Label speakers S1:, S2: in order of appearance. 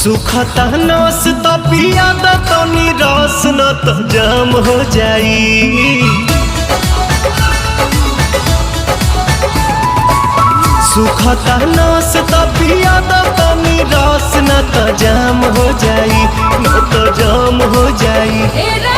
S1: सुखता नस तो पिया तो निरस न तो जाम हो जाई। सुखता नस तो पिया तो निरस न तो जाम हो जाई, न तो जाम हो जाई।